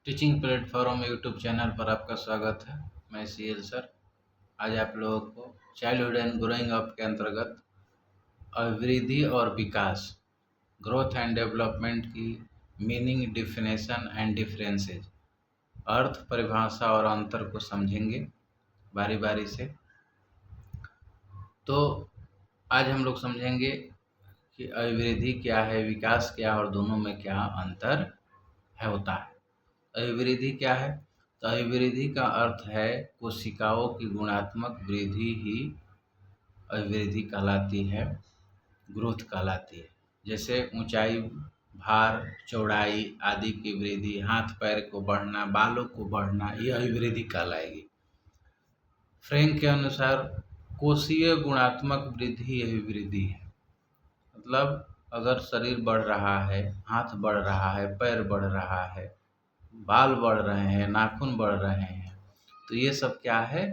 Teaching platform YouTube channel पर आपका स्वागत है। मैं सीएल सर। आज आप लोगों को चाइल्डहुड एंड ग्रोइंग अप के अंतर्गत अभिवृद्धि और विकास, ग्रोथ एंड डेवलपमेंट की मीनिंग, डिफिनेशन एंड डिफरेंसेस, अर्थ, परिभाषा और अंतर को समझेंगे बारी बारी से। तो आज हम लोग समझेंगे कि अभिवृद्धि क्या है, विकास क्या, और दोनों में क्या अंतर होता है। अभिवृद्धि क्या है? तो अभिवृद्धि का अर्थ है कोशिकाओं की गुणात्मक वृद्धि ही अभिवृद्धि कहलाती है, ग्रोथ कहलाती है। जैसे ऊंचाई, भार, चौड़ाई आदि की वृद्धि, हाथ पैर को बढ़ना, बालों को बढ़ना, यह अभिवृद्धि कहलाएगी। फ्रैंक के अनुसार कोशीय गुणात्मक वृद्धि अभिवृद्धि है। मतलब अगर शरीर बढ़ रहा है, हाथ बढ़ रहा है, पैर बढ़ रहा है, बाल बढ़ रहे हैं, नाखून बढ़ रहे हैं, तो ये सब क्या है?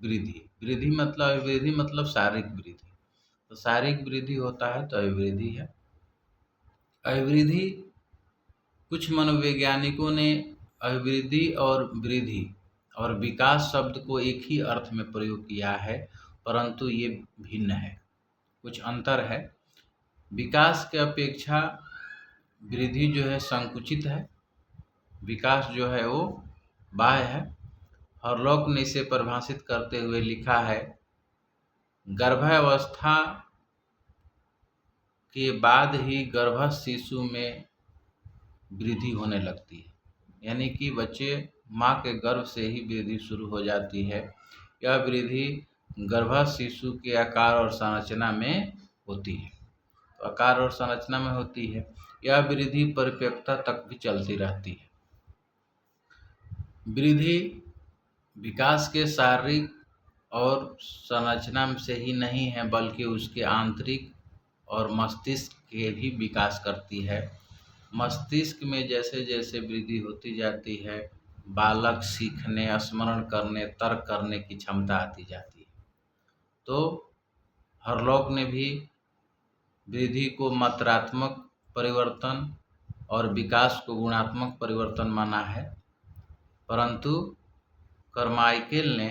वृद्धि। वृद्धि मतलब अभिवृद्धि मतलब शारीरिक वृद्धि। तो शारीरिक वृद्धि होता है तो अभिवृद्धि है। अभिवृद्धि, कुछ मनोवैज्ञानिकों ने अभिवृद्धि और वृद्धि और विकास शब्द को एक ही अर्थ में प्रयोग किया है, परंतु ये भिन्न है, कुछ अंतर है। विकास के अपेक्षा वृद्धि जो है संकुचित है, विकास जो है वो बाह्य है। हॉरलॉक ने इसे परिभाषित करते हुए लिखा है, गर्भावस्था के बाद ही गर्भस्थ शिशु में वृद्धि होने लगती है। यानी कि बच्चे माँ के गर्भ से ही वृद्धि शुरू हो जाती है। यह वृद्धि गर्भस्थ शिशु के आकार और संरचना में होती है। तो आकार और संरचना में होती है। यह वृद्धि परिपक्वता तक भी चलती रहती है। वृद्धि विकास के शारीरिक और संरचना से ही नहीं है, बल्कि उसके आंतरिक और मस्तिष्क के भी विकास करती है। मस्तिष्क में जैसे जैसे वृद्धि होती जाती है, बालक सीखने, स्मरण करने, तर्क करने की क्षमता आती जाती है। तो हॉरलॉक ने भी वृद्धि को मात्रात्मक परिवर्तन और विकास को गुणात्मक परिवर्तन माना है, परंतु कार्माइकेल ने,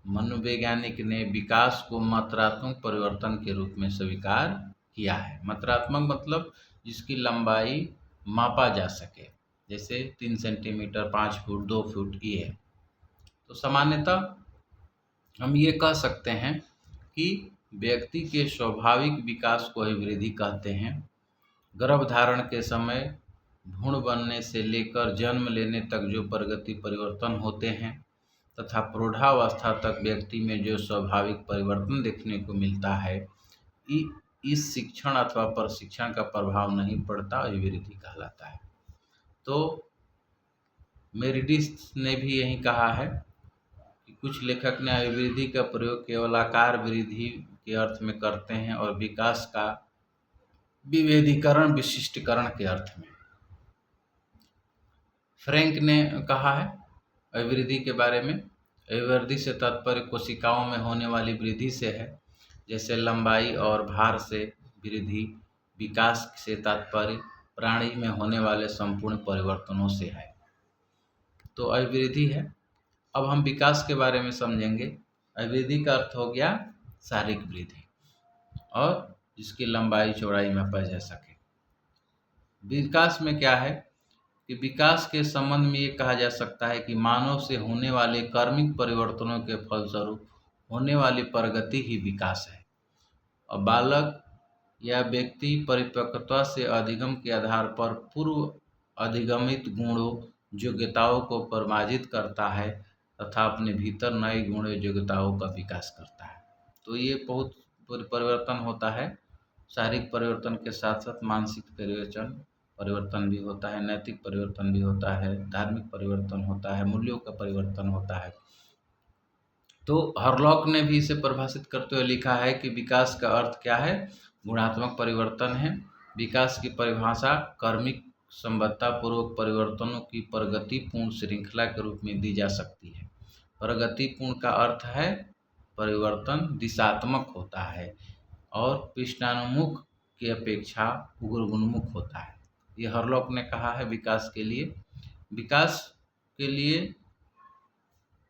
मनोवैज्ञानिक ने, विकास को मात्रात्मक परिवर्तन के रूप में स्वीकार किया है। मात्रात्मक मतलब जिसकी लंबाई मापा जा सके, जैसे 3 सेंटीमीटर, 5 फुट, 2 फुट, ये है। तो सामान्यतः हम ये कह सकते हैं कि व्यक्ति के स्वाभाविक विकास को अभिवृद्धि कहते हैं। गर्भधारण के समय भ्रूण बनने से लेकर जन्म लेने तक जो प्रगति परिवर्तन होते हैं तथा प्रौढ़ावस्था तक व्यक्ति में जो स्वाभाविक परिवर्तन देखने को मिलता है, इस शिक्षण अथवा प्रशिक्षण का प्रभाव नहीं पड़ता, अभिवृद्धि कहलाता है। तो मेरिडिस ने भी यही कहा है कि कुछ लेखक ने अभिवृद्धि का प्रयोग केवल आकार वृद्धि के अर्थ में करते हैं और विकास का विभेदीकरण, विशिष्टीकरण के अर्थ में। फ्रैंक ने कहा है अभिवृद्धि के बारे में, अभिवृद्धि से तात्पर्य कोशिकाओं में होने वाली वृद्धि से है, जैसे लंबाई और भार से वृद्धि। विकास से तात्पर्य प्राणी में होने वाले संपूर्ण परिवर्तनों से है। तो अभिवृद्धि है। अब हम विकास के बारे में समझेंगे। अभिवृद्धि का अर्थ हो गया शारीरिक वृद्धि और जिसकी लंबाई चौड़ाई मापा जा सके। विकास में क्या है कि विकास के संबंध में ये कहा जा सकता है कि मानव से होने वाले कार्मिक परिवर्तनों के फलस्वरूप होने वाली प्रगति ही विकास है। और बालक या व्यक्ति परिपक्वता से अधिगम के आधार पर पूर्व अधिगमित गुणों, योग्यताओं को परिमार्जित करता है तथा अपने भीतर नए गुणों, योग्यताओं का विकास करता है। तो ये बहुत परिवर्तन होता है। शारीरिक परिवर्तन के साथ साथ मानसिक परिवर्तन भी होता है, नैतिक परिवर्तन भी होता है, धार्मिक परिवर्तन होता है, मूल्यों का परिवर्तन होता है। तो हॉरलॉक ने भी इसे परिभाषित करते हुए लिखा है कि विकास का अर्थ क्या है? गुणात्मक परिवर्तन है। विकास की परिभाषा कर्मिक संबद्धता पूर्वक परिवर्तनों की प्रगतिपूर्ण श्रृंखला के रूप में दी जा सकती है। प्रगतिपूर्ण का अर्थ है परिवर्तन दिशात्मक होता है और पृष्ठानुमुख की अपेक्षा उग्र उन्मुख होता है। ये हॉरलॉक ने कहा है विकास के लिए। विकास के लिए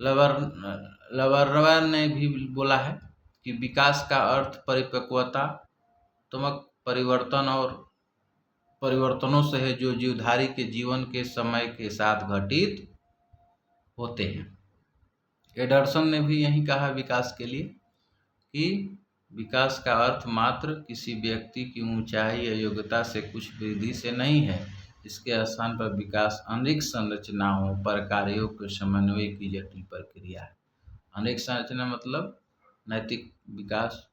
लवर्नर ने भी बोला है कि विकास का अर्थ परिपक्वतात्मक परिवर्तन और परिवर्तनों से है जो जीवधारी के जीवन के समय के साथ घटित होते हैं। एडरसन ने भी यही कहा विकास के लिए कि विकास का अर्थ मात्र किसी व्यक्ति की ऊंचाई या योग्यता से कुछ वृद्धि से नहीं है। इसके स्थान पर विकास अनेक संरचनाओं प्रकारों के समन्वय की जटिल प्रक्रिया है। अनेक संरचना मतलब नैतिक विकास,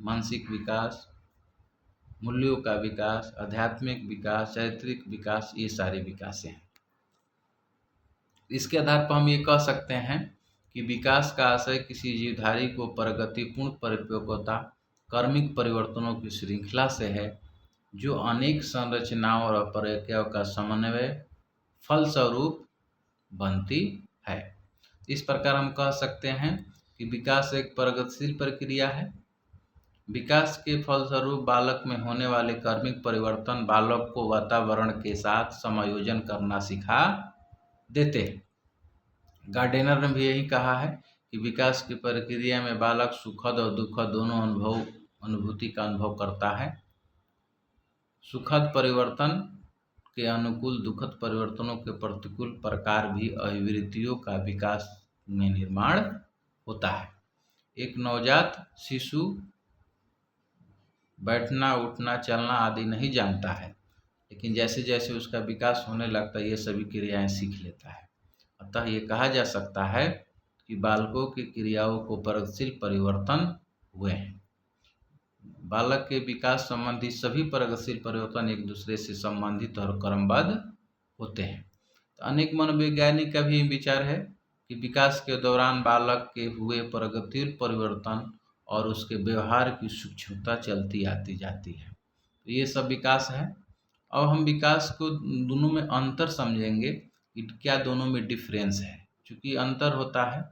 मानसिक विकास, मूल्यों का विकास, आध्यात्मिक विकास, चारित्रिक विकास, ये सारे विकास हैं। इसके आधार पर हम ये कह सकते हैं कि विकास का आशय किसी जीवधारी को प्रगतिपूर्ण परिपक्वता, कर्मिक परिवर्तनों की श्रृंखला से है जो अनेक संरचनाओं और प्रक्रियाओं का समन्वय फलस्वरूप बनती है। इस प्रकार हम कह सकते हैं कि विकास एक प्रगतिशील प्रक्रिया है। विकास के फलस्वरूप बालक में होने वाले कर्मिक परिवर्तन बालक को वातावरण के साथ समायोजन करना सिखा देते हैं। गार्डेनर ने भी यही कहा है कि विकास की प्रक्रिया में बालक सुखद और दुखद दोनों अनुभूति का अनुभव करता है। सुखद परिवर्तन के अनुकूल दुखद परिवर्तनों के प्रतिकूल प्रकार भी अभिवृत्तियों का विकास में निर्माण होता है। एक नवजात शिशु बैठना, उठना, चलना आदि नहीं जानता है, लेकिन जैसे जैसे उसका विकास होने लगता है ये सभी क्रियाएं सीख लेता है। अतः ये कहा जा सकता है कि बालकों की क्रियाओं को प्रगतिशील परिवर्तन हुए हैं। बालक के विकास संबंधी सभी प्रगतिशील परिवर्तन एक दूसरे से संबंधित और क्रमबद्ध होते हैं। तो अनेक मनोवैज्ञानिक का भी विचार है कि विकास के दौरान बालक के हुए प्रगतिशील परिवर्तन और उसके व्यवहार की सूक्ष्मता चलती आती जाती है। तो ये सब विकास है। अब हम विकास को दोनों में अंतर समझेंगे कि क्या दोनों में डिफरेंस है। चूँकि अंतर होता है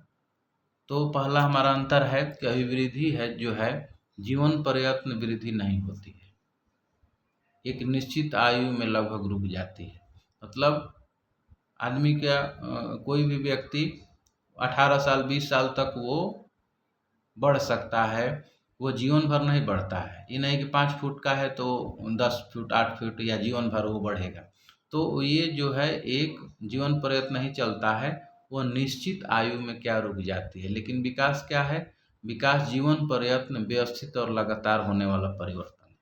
तो पहला हमारा अंतर है कि अभिवृद्धि है जो है जीवन पर्यंत वृद्धि नहीं होती है, एक निश्चित आयु में लगभग रुक जाती है। मतलब आदमी का कोई भी व्यक्ति 18 साल 20 साल तक वो बढ़ सकता है, वो जीवन भर नहीं बढ़ता है। ये नहीं कि 5 फुट का है तो 10 फुट 8 फुट या जीवन भर वो बढ़ेगा। तो ये जो है एक जीवन पर्यंत नहीं चलता है, वो निश्चित आयु में क्या रुक जाती है। लेकिन विकास क्या है? विकास जीवन पर्यंत व्यवस्थित और लगातार होने वाला परिवर्तन है।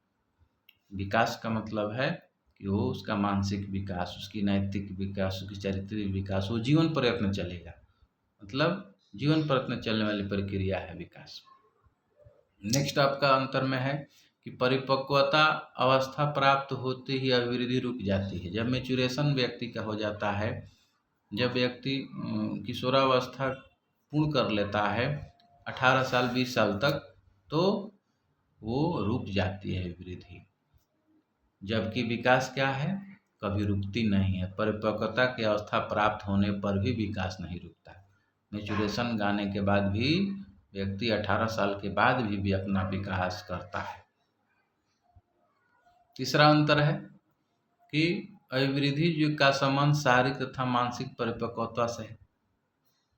विकास का मतलब है कि वो उसका मानसिक विकास, उसकी नैतिक विकास, उसकी चारित्रिक विकास वो जीवन पर्यंत चलेगा। मतलब जीवन पर्यंत चलने वाली प्रक्रिया है विकास। नेक्स्ट आपका अंतर में है कि परिपक्वता अवस्था प्राप्त होते ही अभिवृद्धि रुक जाती है। जब मैच्योरेशन व्यक्ति का हो जाता है, जब व्यक्ति किशोरावस्था पूर्ण कर लेता है 18 साल 20 साल तक, तो वो रुक जाती है वृद्धि। जबकि विकास क्या है? कभी रुकती नहीं है। परिपक्वता की अवस्था प्राप्त होने पर भी विकास नहीं रुकता। मैच्योरेशन गाने के बाद भी व्यक्ति 18 साल के बाद भी अपना विकास करता है। तीसरा अंतर है कि अभिवृद्धि जो का संबंध शारीरिक तथा मानसिक परिपक्वता से है।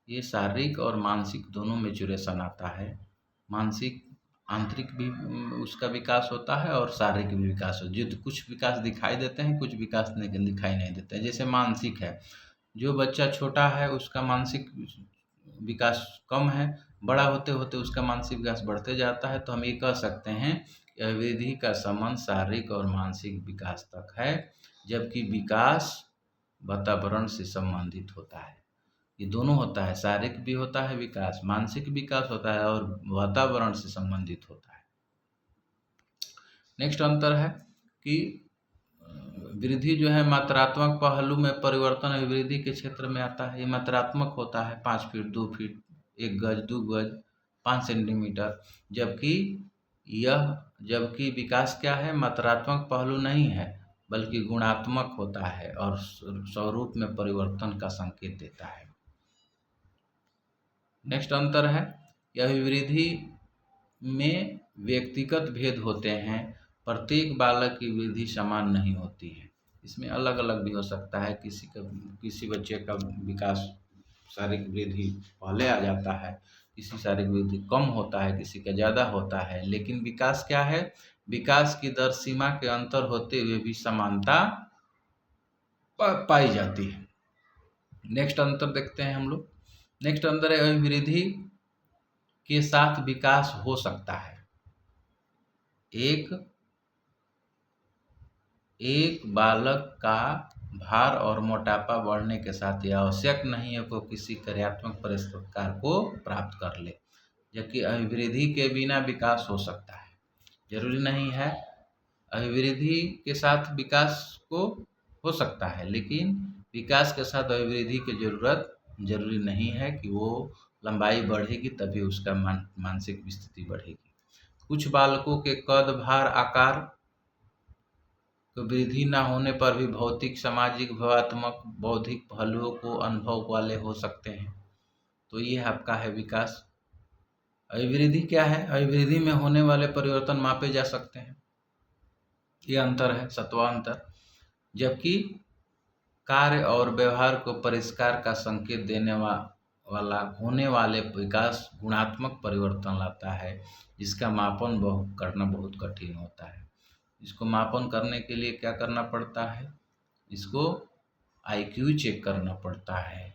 ये शारीरिक और मानसिक दोनों मैच्योरेशन आता है। मानसिक आंतरिक भी उसका विकास होता है और शारीरिक भी विकास होता है। जो कुछ विकास दिखाई देते हैं, कुछ विकास दिखाई नहीं देते हैं। जैसे मानसिक है, जो बच्चा छोटा है उसका मानसिक विकास कम है, बड़ा होते होते उसका मानसिक विकास बढ़ते जाता है। तो हम ये कह सकते हैं कि अभिवृद्धि का संबंध शारीरिक और मानसिक विकास तक है, जबकि विकास वातावरण से संबंधित होता है। ये दोनों होता है, शारीरिक भी होता है विकास, मानसिक विकास होता है और वातावरण से संबंधित होता है। नेक्स्ट अंतर है कि वृद्धि जो है मात्रात्मक पहलू में परिवर्तन अभिवृद्धि के क्षेत्र में आता है। ये मात्रात्मक होता है 5 फीट 2 फीट 1 गज 2 गज 5 सेंटीमीटर। जबकि विकास क्या है? मात्रात्मक पहलू नहीं है बल्कि गुणात्मक होता है और स्वरूप में परिवर्तन का संकेत देता है। नेक्स्ट अंतर है कि अभिवृद्धि में व्यक्तिगत भेद होते हैं। प्रत्येक बालक की वृद्धि समान नहीं होती है। इसमें अलग अलग भी हो सकता है, किसी बच्चे का विकास शारीरिक वृद्धि पहले आ जाता है, किसी शारीरिक वृद्धि कम होता है, किसी का ज़्यादा होता है। लेकिन विकास क्या है, विकास की दर सीमा के अंतर होते हुए भी समानता पाई जाती है। नेक्स्ट अंतर देखते हैं हम लोग। नेक्स्ट अंतर है अभिवृद्धि के साथ विकास हो सकता है। एक बालक का भार और मोटापा बढ़ने के साथ यह आवश्यक नहीं है कि किसी कार्यात्मक पुरस्कार को प्राप्त कर ले, जबकि अभिवृद्धि के बिना विकास हो सकता है। जरूरी नहीं है, अभिवृद्धि के साथ विकास को हो सकता है, लेकिन विकास के साथ अभिवृद्धि की जरूरी नहीं है कि वो लंबाई बढ़ेगी तभी उसका मानसिक स्थिति बढ़ेगी। कुछ बालकों के कद, भार, आकार तो वृद्धि न होने पर भी भौतिक, सामाजिक, भावात्मक, बौद्धिक पहलुओं को अनुभव वाले हो सकते हैं। तो ये आपका है विकास। अभिवृद्धि क्या है, अभिवृद्धि में होने वाले परिवर्तन मापे जा सकते हैं, ये अंतर है, सातवां अंतर। जबकि कार्य और व्यवहार को परिष्कार का संकेत देने वाला होने वाले विकास गुणात्मक परिवर्तन लाता है, जिसका मापन करना बहुत कठिन होता है। इसको मापन करने के लिए क्या करना पड़ता है, इसको IQ चेक करना पड़ता है,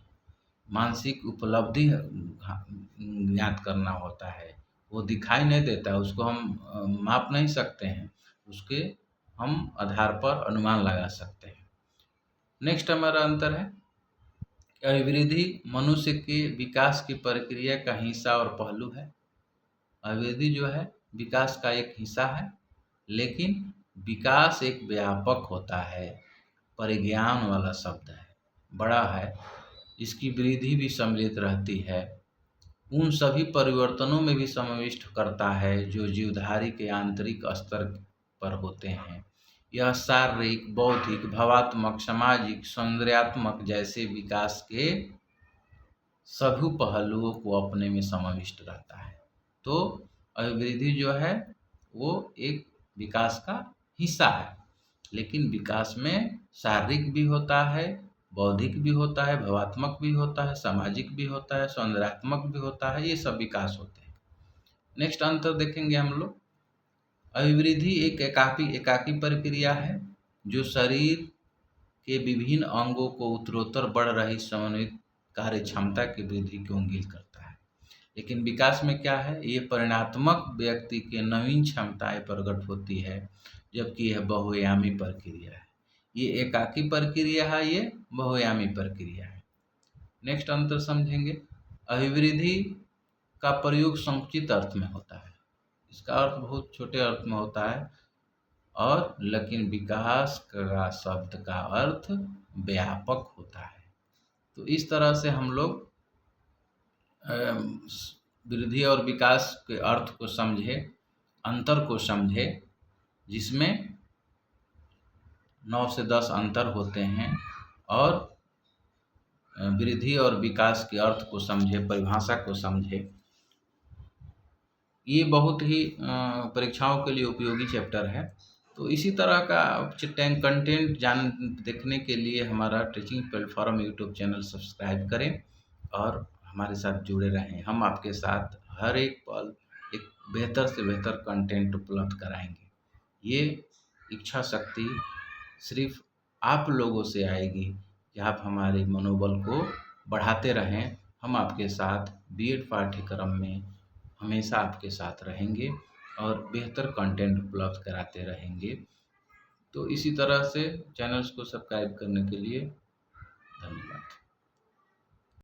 मानसिक उपलब्धि ज्ञात करना होता है। वो दिखाई नहीं देता, उसको हम माप नहीं सकते हैं, उसके हम आधार पर अनुमान लगा सकते हैं। नेक्स्ट हमारा अंतर है अभिवृद्धि मनुष्य के विकास की प्रक्रिया का हिस्सा और पहलू है। अभिवृद्धि जो है विकास का एक हिस्सा है, लेकिन विकास एक व्यापक होता है, परिज्ञान वाला शब्द है, बड़ा है, इसकी वृद्धि भी सम्मिलित रहती है, उन सभी परिवर्तनों में भी समाविष्ट करता है जो जीवधारी के आंतरिक स्तर पर होते हैं। यह शारीरिक, बौद्धिक, भावात्मक, सामाजिक, सौंदर्यात्मक जैसे विकास के सभी पहलुओं को अपने में समाविष्ट रहता है। तो अभिवृद्धि जो है वो एक विकास का हिस्सा है, लेकिन विकास में शारीरिक भी होता है, बौद्धिक भी होता है, भावात्मक भी होता है, सामाजिक भी होता है, सौंदर्यात्मक भी होता है, ये सब विकास होते हैं। नेक्स्ट अंतर देखेंगे हम लोग। अभिवृद्धि एक एकाकी प्रक्रिया है जो शरीर के विभिन्न अंगों को उत्तरोत्तर बढ़ रही समन्वित कार्य क्षमता की वृद्धि को इंगित करता है। लेकिन विकास में क्या है, ये परिणात्मक व्यक्ति के नवीन क्षमताएं प्रकट होती है, जबकि यह बहुआयामी प्रक्रिया है। ये एकाकी प्रक्रिया है, ये बहुआयामी प्रक्रिया है। नेक्स्ट अंतर समझेंगे। अभिवृद्धि का प्रयोग संकुचित अर्थ में होता है, इसका अर्थ बहुत छोटे अर्थ में होता है, और लेकिन विकास का शब्द का अर्थ व्यापक होता है। तो इस तरह से हम लोग वृद्धि और विकास के अर्थ को समझे, अंतर को समझे, जिसमें 9 से 10 अंतर होते हैं, और वृद्धि और विकास के अर्थ को समझे, परिभाषा को समझे। ये बहुत ही परीक्षाओं के लिए उपयोगी चैप्टर है। तो इसी तरह का कंटेंट देखने के लिए हमारा teaching platform YouTube channel subscribe करें और हमारे साथ जुड़े रहें। हम आपके साथ हर एक पल एक बेहतर से बेहतर कंटेंट उपलब्ध कराएंगे। ये इच्छा शक्ति सिर्फ आप लोगों से आएगी कि आप हमारे मनोबल को बढ़ाते रहें। हम आपके साथ बीएड पाठ्यक्रम में हमेशा आपके साथ रहेंगे और बेहतर कंटेंट उपलब्ध कराते रहेंगे। तो इसी तरह से चैनल्स को सब्सक्राइब करने के लिए धन्यवाद।